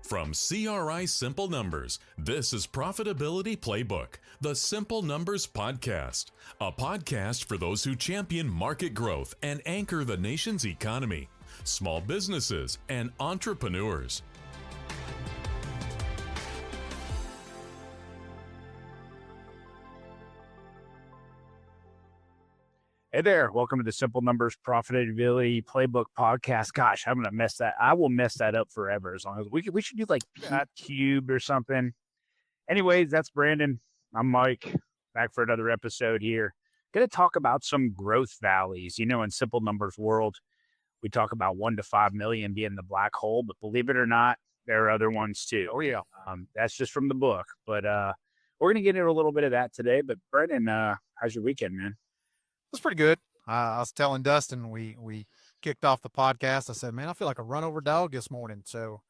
From CRI Simple Numbers, this is Profitability Playbook, the Simple Numbers Podcast, a podcast for those who champion market growth and anchor the nation's economy, small businesses, and entrepreneurs. Hey there, welcome to the Simple Numbers Profitability Playbook Podcast. Gosh, I'm gonna mess that. I will mess that up forever. As long as we should do like Cube or something. Anyways, that's Brandon. I'm Mike, back for another episode here. Gonna talk about some growth valleys. You know, in Simple Numbers world, we talk about 1 to 5 million being the black hole, but believe it or not, there are other ones too. Oh yeah, that's just from the book. But we're gonna get into a little bit of that today. But Brandon, how's your weekend, man? it's pretty good. I was telling Dustin, we kicked off the podcast. I said, man, I feel like a run over dog this morning. So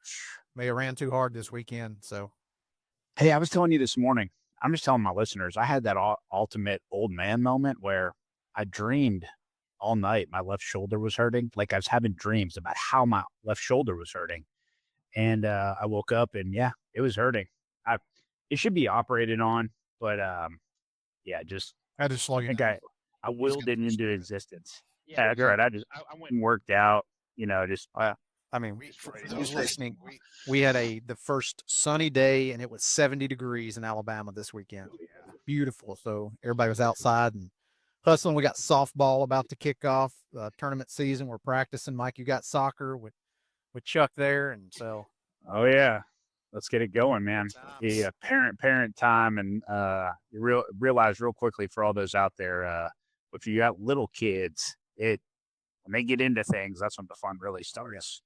may have ran too hard this weekend. So, hey, I was telling you this morning, I'm just telling my listeners, I had that ultimate old man moment where I dreamed all night my left shoulder was hurting. Like I was having dreams about how my left shoulder was hurting. And I woke up and yeah, it was hurting. It should be operated on, but yeah, just I had to slow you think down. I willed it into existence. Yeah, that's right. I went and worked out, just. I mean, for those listening, we had the first sunny day and it was 70 degrees in Alabama this weekend. Beautiful. So everybody was outside and hustling. We got softball about to kick off tournament season. We're practicing. Mike, you got soccer with Chuck there. And so. Oh yeah. Let's get it going, man. The parent time. And you realize real quickly for all those out there, if you got little kids, when they get into things, that's when the fun really starts.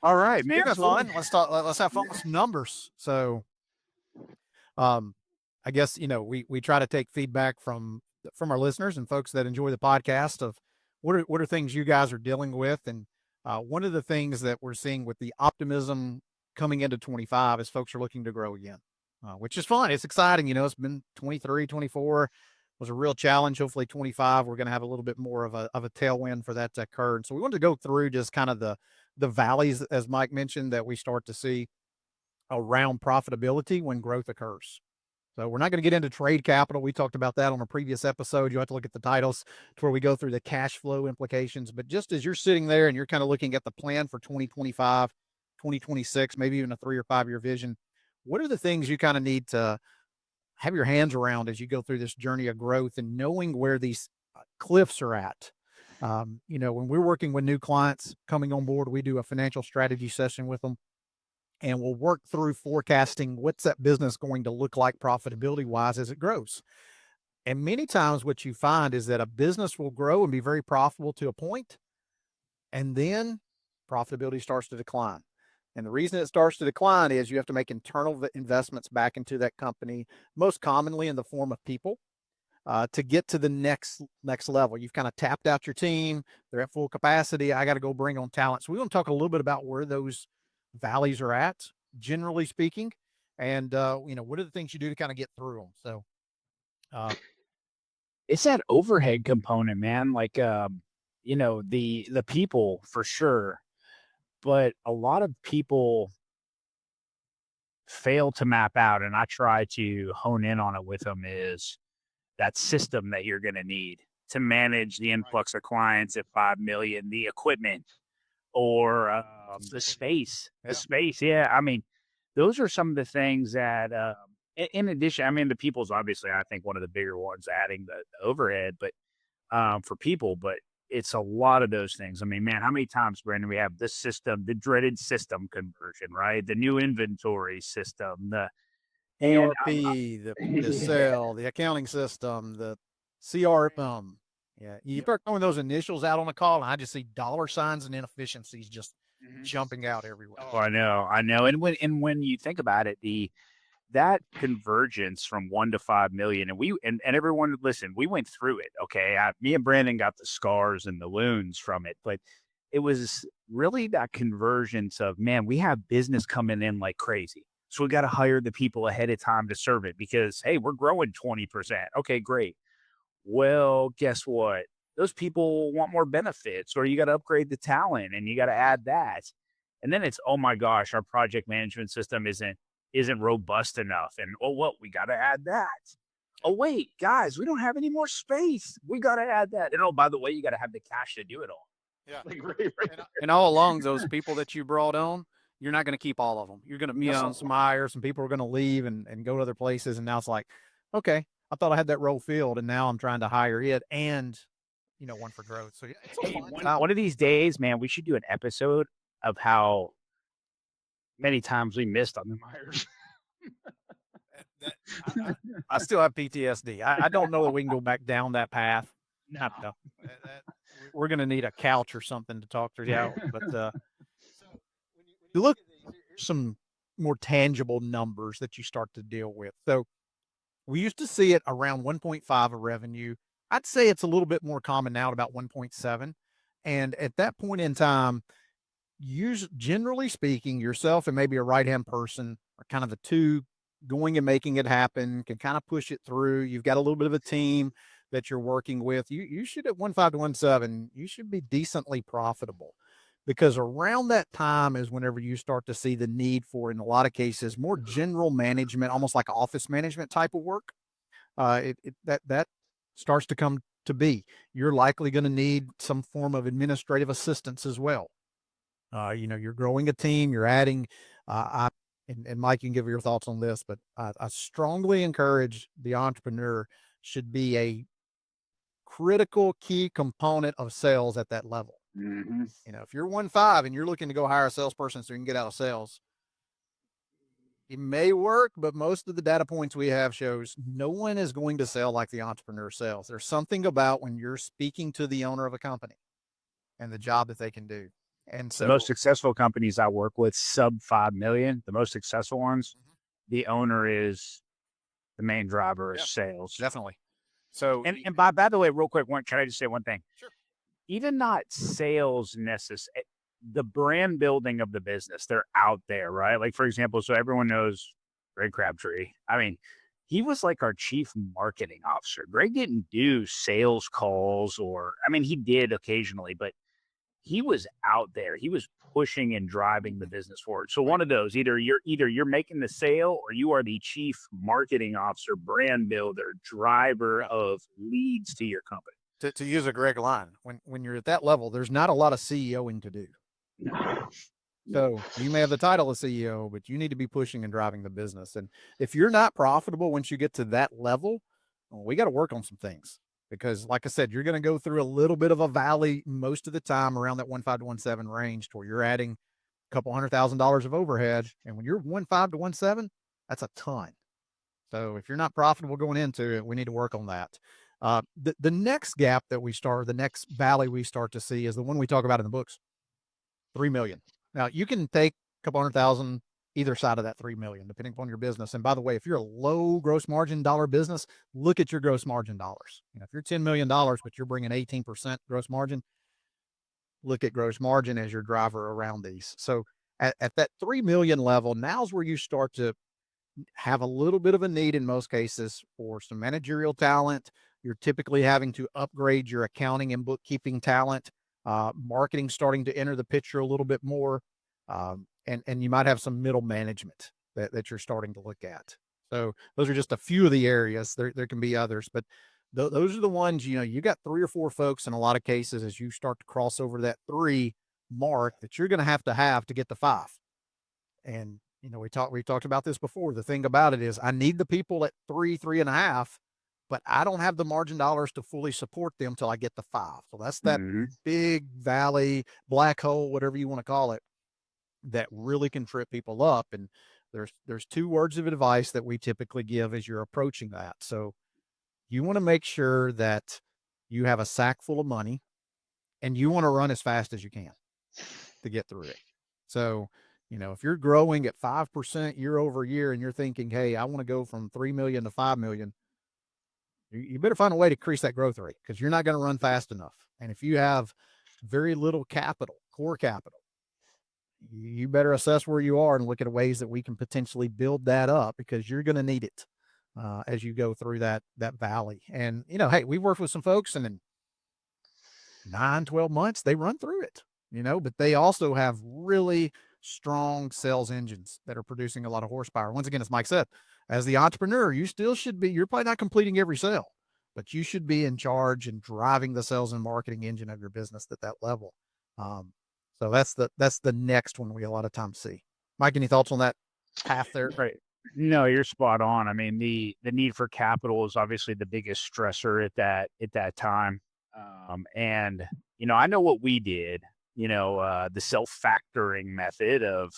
All right, man. Fun. Let's have fun with some numbers. So, I guess, we try to take feedback from our listeners and folks that enjoy the podcast of what are things you guys are dealing with. And one of the things that we're seeing with the optimism coming into 25 is folks are looking to grow again, which is fun. It's exciting. It's been 23, 24 was a real challenge. Hopefully 25, we're going to have a little bit more of a tailwind for that to occur. And so we wanted to go through just kind of the valleys, as Mike mentioned, that we start to see around profitability when growth occurs. So we're not going to get into trade capital. We talked about that on a previous episode. You have to look at the titles to where we go through the cash flow implications. But just as you're sitting there and you're kind of looking at the plan for 2025, 2026, maybe even a 3 or 5 year vision, what are the things you kind of need to have your hands around as you go through this journey of growth and knowing where these cliffs are at? When we're working with new clients coming on board, we do a financial strategy session with them and we'll work through forecasting what's that business going to look like profitability wise as it grows. And many times what you find is that a business will grow and be very profitable to a point, and then profitability starts to decline. And the reason it starts to decline is you have to make internal investments back into that company, most commonly in the form of people, to get to the next level. You've kind of tapped out your team. They're at full capacity. I got to go bring on talent. So we want to talk a little bit about where those valleys are at, generally speaking, and what are the things you do to kind of get through them. So it's that overhead component, man. Like the people for sure. But a lot of people fail to map out, and I try to hone in on it with them, is that system that you're going to need to manage the influx of clients at 5 million, the equipment or the space. The space, yeah. I mean, those are some of the things that, in addition, I mean, the people's obviously, I think, one of the bigger ones, adding the overhead, but for people, but it's a lot of those things. I mean, man, how many times, Brandon, we have this system, the dreaded system conversion, right? The new inventory system, the ERP, the sale, the accounting system, the CRM. Yeah, you start throwing those initials out on the call, and I just see dollar signs and inefficiencies just jumping out everywhere. Oh, I know. And when you think about it, that convergence from 1 to 5 million, and everyone, listen, we went through it. Okay. Me and Brandon got the scars and the wounds from it, but it was really that convergence of, man, we have business coming in like crazy. So we got to hire the people ahead of time to serve it because, hey, we're growing 20%. Okay, great. Well, guess what? Those people want more benefits, or you got to upgrade the talent and you got to add that. And then it's, oh my gosh, our project management system isn't robust enough. And oh, well, we got to add that. Oh, wait, guys, we don't have any more space. We got to add that. And oh, by the way, you got to have the cash to do it all. Yeah. Like, right. And all along, those people that you brought on, you're not going to keep all of them. You're going to miss on some hires. Some people are going to leave and go to other places. And now it's like, okay, I thought I had that role filled, and now I'm trying to hire it and, one for growth. So it's a fun time. One of these days, man, we should do an episode of how many times we missed on the hires. I still have PTSD. I don't know that we can go back down that path. No. We're going to need a couch or something to talk to you out. But you look some more tangible numbers that you start to deal with. So we used to see it around 1.5 of revenue. I'd say it's a little bit more common now at about 1.7. And at that point in time, generally speaking, yourself and maybe a right-hand person are kind of the two going and making it happen, can kind of push it through. You've got a little bit of a team that you're working with. You should at 1.5 to 1.7, you should be decently profitable, because around that time is whenever you start to see the need for, in a lot of cases, more general management, almost like office management type of work. That starts to come to be. You're likely going to need some form of administrative assistance as well. You're growing a team, you're adding, and Mike, you can give your thoughts on this, but I strongly encourage the entrepreneur should be a critical key component of sales at that level. Mm-hmm. If you're 1.5 and you're looking to go hire a salesperson so you can get out of sales, it may work, but most of the data points we have shows no one is going to sell like the entrepreneur sells. There's something about when you're speaking to the owner of a company and the job that they can do. And so the most successful companies I work with, sub 5 million, the most successful ones, the owner is the main driver of sales. Definitely. So, and by the way, real quick, can I just say one thing? Sure. Even not sales necessarily, the brand building of the business, they're out there, right? Like, for example, so everyone knows Greg Crabtree. I mean, he was like our chief marketing officer. Greg didn't do sales calls he did occasionally, but he was out there. He was pushing and driving the business forward. So one of those, either you're making the sale, or you are the chief marketing officer, brand builder, driver of leads to your company. To use a Greg line, when you're at that level, there's not a lot of CEOing to do. So you may have the title of CEO, but you need to be pushing and driving the business. And if you're not profitable once you get to that level, well, we got to work on some things, because like I said, you're going to go through a little bit of a valley most of the time around that 1.5 to 1.7 range, to where you're adding a couple $100,000 of overhead. And when you're 1.5 to 1.7, that's a ton. So if you're not profitable going into it, we need to work on that. The next gap that the next valley we start to see is the one we talk about in the books, 3 million. Now you can take a couple $100,000 either side of that 3 million, depending upon your business. And by the way, if you're a low gross margin dollar business, look at your gross margin dollars. If you're $10 million, but you're bringing 18% gross margin, look at gross margin as your driver around these. So at that 3 million level, now's where you start to have a little bit of a need in most cases for some managerial talent. You're typically having to upgrade your accounting and bookkeeping talent, marketing starting to enter the picture a little bit more. And you might have some middle management that you're starting to look at. So those are just a few of the areas. There can be others, but those are the ones, you got 3 or 4 folks in a lot of cases as you start to cross over that 3 mark that you're going to have to get the 5. And, we talked about this before. The thing about it is I need the people at 3.5, but I don't have the margin dollars to fully support them till I get the 5. So that's that big valley, black hole, whatever you want to call it, that really can trip people up. And there's 2 words of advice that we typically give as you're approaching that. So you want to make sure that you have a sack full of money, and you want to run as fast as you can to get through it. So, if you're growing at 5% year over year and you're thinking, hey, I want to go from 3 million to 5 million, you better find a way to increase that growth rate, because you're not going to run fast enough. And if you have very little capital, core capital, you better assess where you are and look at ways that we can potentially build that up, because you're going to need it as you go through that valley. And, hey, we've worked with some folks, and in 9, 12 months, they run through it, but they also have really strong sales engines that are producing a lot of horsepower. Once again, as Mike said, as the entrepreneur, you still should be, you're probably not completing every sale, but you should be in charge and driving the sales and marketing engine of your business at that level. So that's the next one we a lot of times see. Mike, any thoughts on that path there? Right. No, you're spot on. I mean, the need for capital is obviously the biggest stressor at that time. And I know what we did. The self-factoring method of,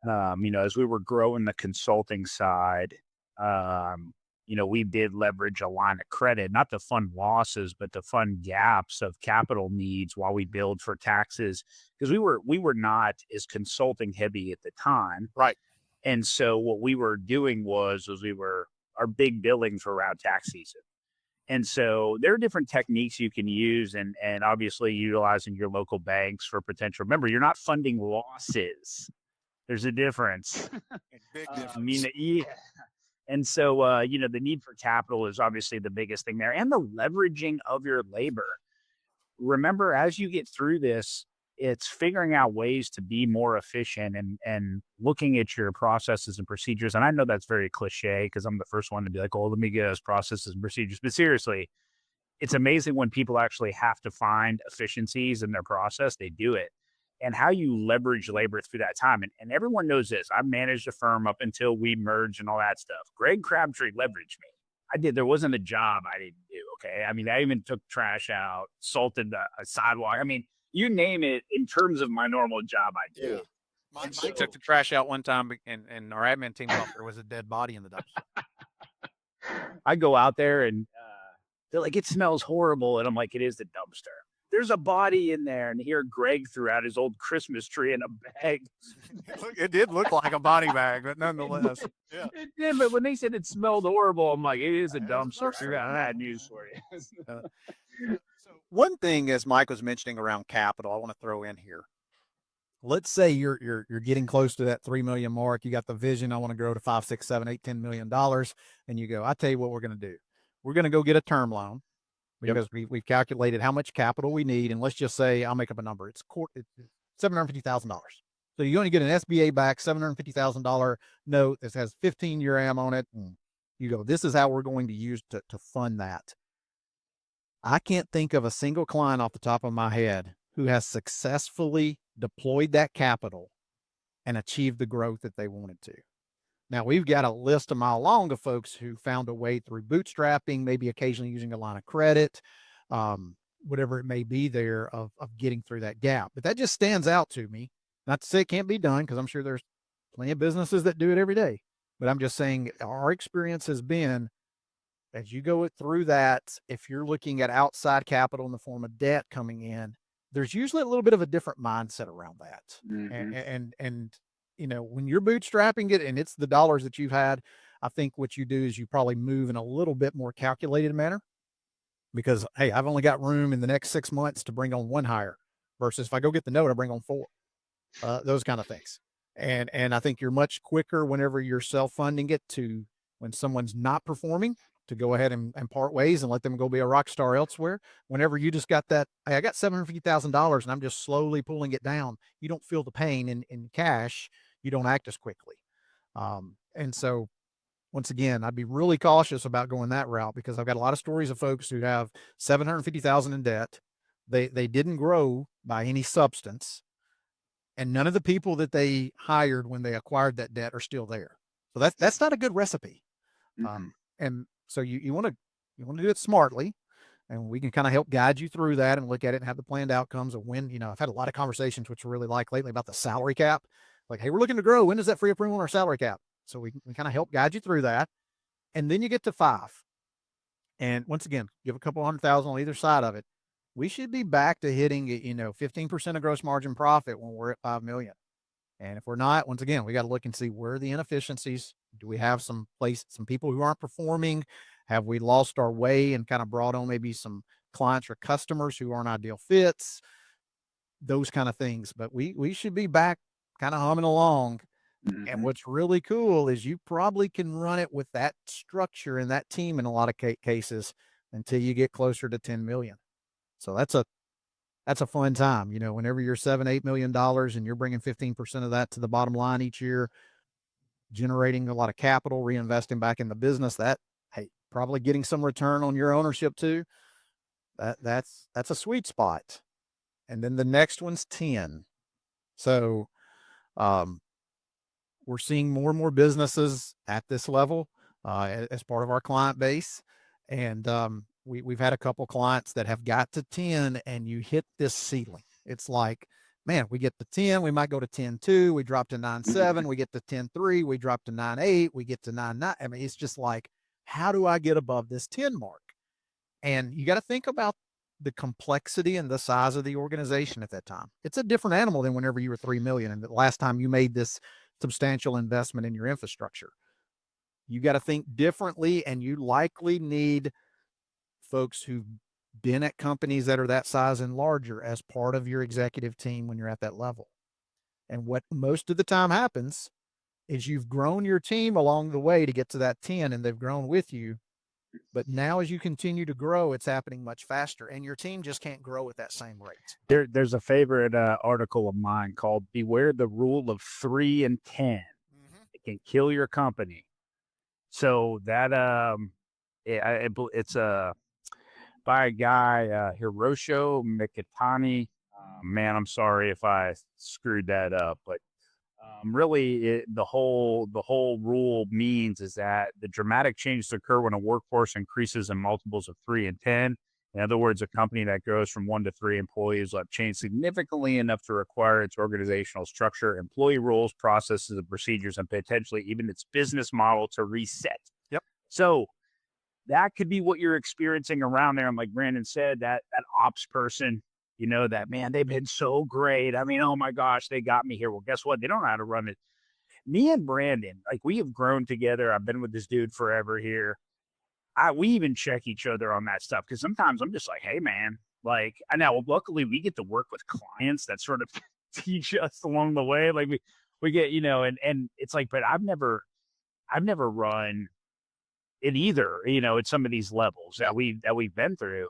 as we were growing the consulting side, we did leverage a line of credit, not to fund losses, but to fund gaps of capital needs while we build for taxes, because we were not as consulting heavy at the time. Right. And so what we were doing was our big billings were around tax season. And so there are different techniques you can use, and obviously utilizing your local banks for potential. Remember, you're not funding losses. There's a difference. Big difference. I mean, yeah. And so, the need for capital is obviously the biggest thing there, and the leveraging of your labor. Remember, as you get through this, it's figuring out ways to be more efficient and looking at your processes and procedures. And I know that's very cliche because I'm the first one to be like, oh, let me get us processes and procedures. But seriously, it's amazing when people actually have to find efficiencies in their process, they do it. And how you leverage labor through that time. And everyone knows this. I've managed a firm up until we merged and all that stuff. Greg Crabtree leveraged me. There wasn't a job I didn't do. Okay. I mean, I even took trash out, salted a sidewalk. I mean, you name it in terms of my normal job I did. Yeah. Mike took the trash out one time, and our admin team thought there was a dead body in the dumpster. I go out there and they're like, it smells horrible. And I'm like, it is the dumpster. There's a body in there. And here Greg threw out his old Christmas tree in a bag. It did look like a body bag, but nonetheless. Yeah. It did, but when they said it smelled horrible, I'm like, it is a dumpster. I got bad news for you. So one thing, as Mike was mentioning around capital, I want to throw in here. Let's say you're getting close to that 3 million mark. You got the vision. I want to grow to 5, 6, 7, 8, $10 million. And you go, I tell you what we're going to do. We're going to go get a term loan because we've calculated how much capital we need. And let's just say, I'll make up a number. It's $750,000. So you're going to get an SBA back $750,000 note that has 15-year AM on it. And you go, this is how we're going to use to fund that. I can't think of a single client off the top of my head who has successfully deployed that capital and achieved the growth that they wanted to. Now, we've got a list a mile long of folks who found a way through bootstrapping, maybe occasionally using a line of credit, whatever it may be there of getting through that gap. But that just stands out to me. Not to say it can't be done, because I'm sure there's plenty of businesses that do it every day. But I'm just saying our experience has been, as you go through that, if you're looking at outside capital in the form of debt coming in, there's usually a little bit of a different mindset around that. Mm-hmm. And when you're bootstrapping it and it's the dollars that you've had, I think what you do is you probably move in a little bit more calculated manner, because, hey, I've only got room in the next 6 months to bring on 1 hire versus if I go get the note, I bring on 4, those kind of things. And I think you're much quicker whenever you're self-funding it to when someone's not performing, to go ahead and part ways and let them go be a rock star elsewhere. Whenever you just got that, hey, I got $750,000 and I'm just slowly pulling it down. You don't feel the pain in cash. You don't act as quickly. And so once again, I'd be really cautious about going that route, because I've got a lot of stories of folks who have $750,000 in debt. They didn't grow by any substance, and none of the people that they hired when they acquired that debt are still there. So that's not a good recipe. Mm-hmm. And so you want to do it smartly, and we can kind of help guide you through that and look at it and have the planned outcomes of when, I've had a lot of conversations, which I really like lately, about the salary cap. Like, hey, we're looking to grow. When does that free up room on our salary cap? So we kind of help guide you through that. And then you get to 5. And once again, give a couple $100,000 on either side of it. We should be back to hitting, 15% of gross margin profit when we're at 5 million. And if we're not, once again, we got to look and see where are the inefficiencies. Do we have some people who aren't performing? Have we lost our way and kind of brought on maybe some clients or customers who aren't ideal fits? Those kind of things. But we should be back kind of humming along. Mm-hmm. And what's really cool is you probably can run it with that structure and that team in a lot of cases until you get closer to 10 million. So that's that's a fun time. Whenever you're $7-8 million and you're bringing 15% of that to the bottom line each year, generating a lot of capital, reinvesting back in the business, that, hey, probably getting some return on your ownership too. That's a sweet spot. And then the next one's 10. So, we're seeing more and more businesses at this level as part of our client base. And we've had a couple clients that have got to 10 and you hit this ceiling. It's like, man, we get to 10, we might go to 10.2, we drop to 9.7, we get to 10.3, we drop to 9.8, we get to 9.9. I mean, it's just like, how do I get above this 10 mark? And you got to think about the complexity and the size of the organization at that time. It's a different animal than whenever you were 3 million and the last time you made this substantial investment in your infrastructure. You got to think differently, and you likely need folks who've been at companies that are that size and larger as part of your executive team when you're at that level. And what most of the time happens is you've grown your team along the way to get to that 10, and they've grown with you. But now as you continue to grow, it's happening much faster, and your team just can't grow at that same rate. There's a favorite article of mine called "Beware the Rule of 3 and 10." It can kill your company. So that it's by a guy, Hiroshi Mikitani. Man, I'm sorry if I screwed that up, but really, the whole rule means is that the dramatic changes occur when a workforce increases in multiples of 3 and 10. In other words, a company that grows from 1 to 3 employees will have changed significantly enough to require its organizational structure, employee rules, processes, and procedures, and potentially even its business model to reset. Yep. So that could be what you're experiencing around there. And like Brandon said, that ops person, that, man, they've been so great. I mean, oh my gosh, they got me here. Well, guess what? They don't know how to run it. Me and Brandon, like, we have grown together. I've been with this dude forever here. We even check each other on that stuff, because sometimes I'm just like, hey, man, like, I know, luckily we get to work with clients that sort of teach us along the way. Like we get, and it's like, but I've never run it either, at some of these levels that we've been through.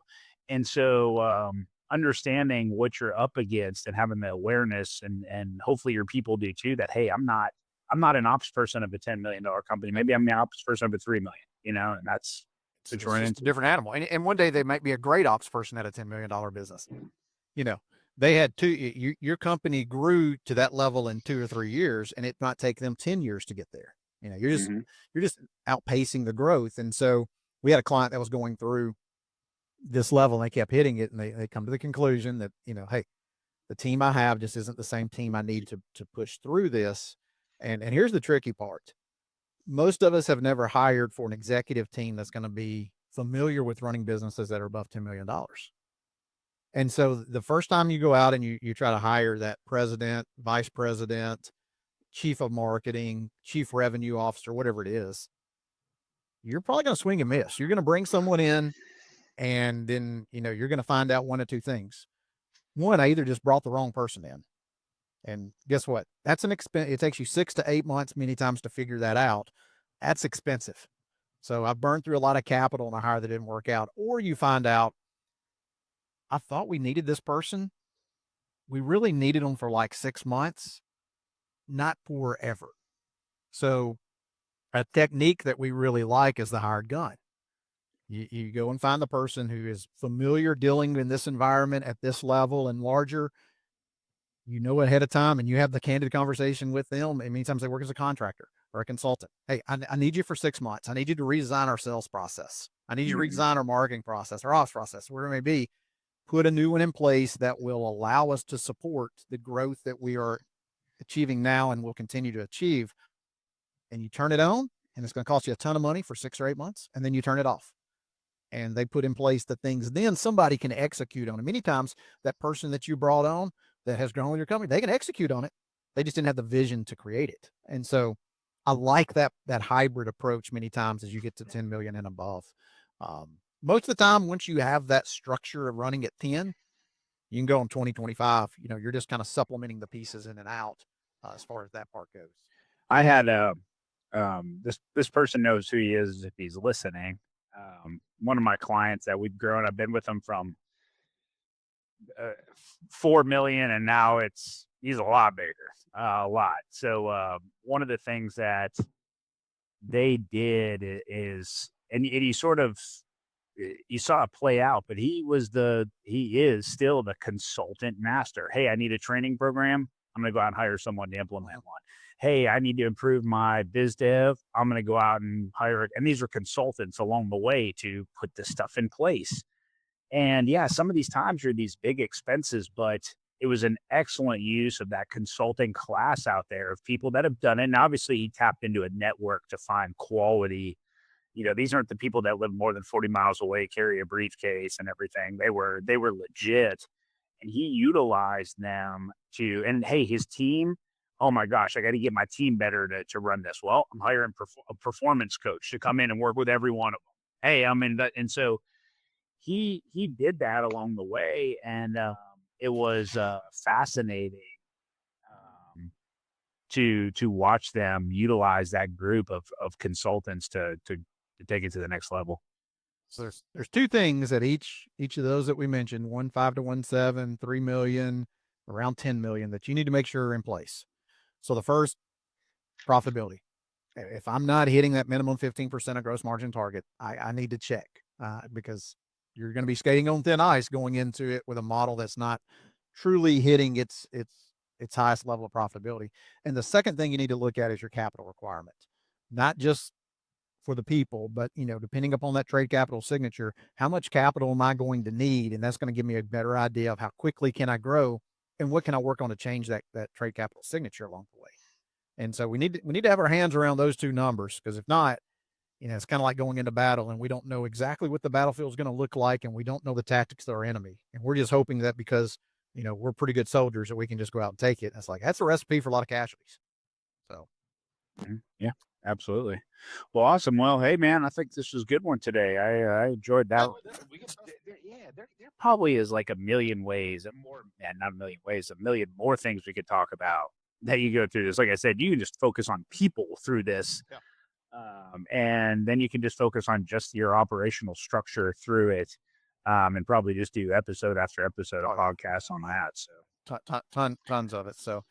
And so, understanding what you're up against and having the awareness, and hopefully your people do too, that, hey, I'm not an ops person of a $10 million company. Maybe I'm the ops person of a 3 million, and that's it's just a different animal. And one day they might be a great ops person at a $10 million business. They had your company grew to that level in 2 or 3 years, and it might take them 10 years to get there. You're just outpacing the growth. And so we had a client that was going through this level, and they kept hitting it, and they come to the conclusion that, hey, the team I have just isn't the same team I need to push through this. And here's the tricky part. Most of us have never hired for an executive team that's going to be familiar with running businesses that are above $10 million. And so the first time you go out and you try to hire that president, vice president, chief of marketing, chief revenue officer, whatever it is, you're probably going to swing and miss. You're going to bring someone in, and then, you're going to find out one of two things. One, I either just brought the wrong person in. And guess what? That's an expense. It takes you 6 to 8 months many times to figure that out. That's expensive. So I've burned through a lot of capital in a hire that didn't work out. Or you find out, I thought we needed this person. We really needed them for like 6 months, not forever. So a technique that we really like is the hired gun. You go and find the person who is familiar dealing in this environment at this level and larger, ahead of time, and you have the candid conversation with them. And many times they work as a contractor or a consultant. Hey, I need you for 6 months. I need you to redesign our sales process. I need you to redesign our marketing process, our ops process, whatever it may be. Put a new one in place that will allow us to support the growth that we are achieving now and will continue to achieve. And you turn it on, and it's going to cost you a ton of money for 6 or 8 months, and then you turn it off. And they put in place the things, then somebody can execute on it. Many times that person that you brought on that has grown with your company, they can execute on it. They just didn't have the vision to create it. And so I like that hybrid approach many times as you get to 10 million and above. Most of the time, once you have that structure of running at 10, you can go on 2025. You're just kind of supplementing the pieces in and out as far as that part goes. I had this person knows who he is if he's listening. One of my clients that we've grown, I've been with him from 4 million, and now he's a lot bigger, a lot. So one of the things that they did is, and you sort of, you saw it play out, but he is still the consultant master. Hey, I need a training program. I'm going to go out and hire someone to implement one. Hey, I need to improve my biz dev. I'm going to go out and hire it. And these are consultants along the way to put this stuff in place. And yeah, some of these times are these big expenses, but it was an excellent use of that consulting class out there of people that have done it. And obviously he tapped into a network to find quality. These aren't the people that live more than 40 miles away, carry a briefcase and everything. They were legit. And he utilized them and hey, his team, oh my gosh, I got to get my team better to run this. Well, I'm hiring a performance coach to come in and work with every one of them. Hey, I'm in that. And so he did that along the way. And it was fascinating to watch them utilize that group of consultants to take it to the next level. So there's two things at each of those that we mentioned, 1.5 to 1.7, 3 million, around 10 million, that you need to make sure are in place. So the first, profitability. If I'm not hitting that minimum 15% of gross margin target, I need to check because you're going to be skating on thin ice going into it with a model that's not truly hitting its highest level of profitability. And the second thing you need to look at is your capital requirement, not just for the people, but depending upon that trade capital signature, how much capital am I going to need? And that's going to give me a better idea of how quickly can I grow and what can I work on to change that trade capital signature along the way. And so we need to have our hands around those two numbers, because if not, it's kind of like going into battle and we don't know exactly what the battlefield is going to look like, and we don't know the tactics of our enemy. And we're just hoping that because, we're pretty good soldiers, that we can just go out and take it. And it's like, that's a recipe for a lot of casualties. So. Yeah, absolutely. Well, awesome. Well, hey man, I think this was a good one today. I enjoyed that. There probably is like a million ways, not a million ways, a million more things we could talk about that you go through this. Like I said, you can just focus on people through this. Yeah. And then you can just focus on just your operational structure through it. And probably just do episode after episode of podcasts on that. So tons of it. So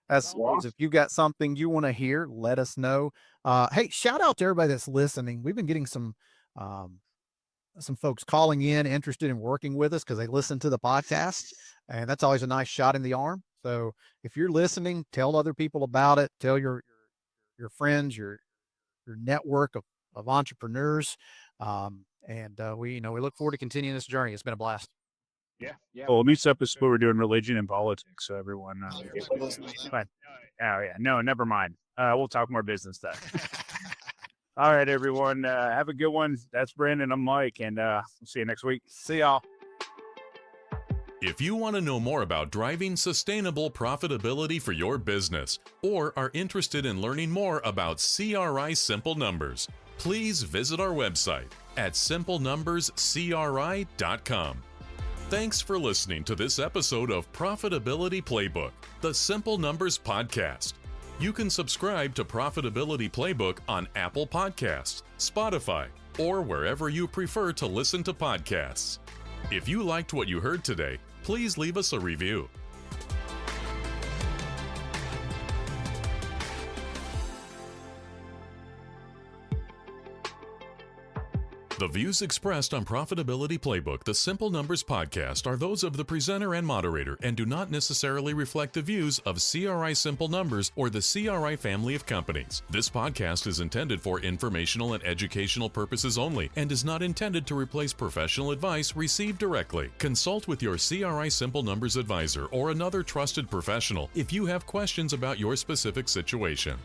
as if you got something you want to hear, let us know. Hey, shout out to everybody that's listening. We've been getting some folks calling in interested in working with us because they listen to the podcast, and that's always a nice shot in the arm. So if you're listening, tell other people about it. Tell your friends, your network of entrepreneurs. And we look forward to continuing this journey. It's been a blast. Yeah. Well, next episode we're doing religion and politics, so everyone. But no, never mind. We'll talk more business stuff. All right, everyone. Have a good one. That's Brandon. I'm Mike, and we'll see you next week. See y'all. If you want to know more about driving sustainable profitability for your business, or are interested in learning more about CRI Simple Numbers, please visit our website at simplenumberscri.com. Thanks for listening to this episode of Profitability Playbook, the Simple Numbers Podcast. You can subscribe to Profitability Playbook on Apple Podcasts, Spotify, or wherever you prefer to listen to podcasts. If you liked what you heard today, please leave us a review. The views expressed on Profitability Playbook, the Simple Numbers Podcast, are those of the presenter and moderator and do not necessarily reflect the views of CRI Simple Numbers or the CRI family of companies. This podcast is intended for informational and educational purposes only and is not intended to replace professional advice received directly. Consult with your CRI Simple Numbers advisor or another trusted professional if you have questions about your specific situation.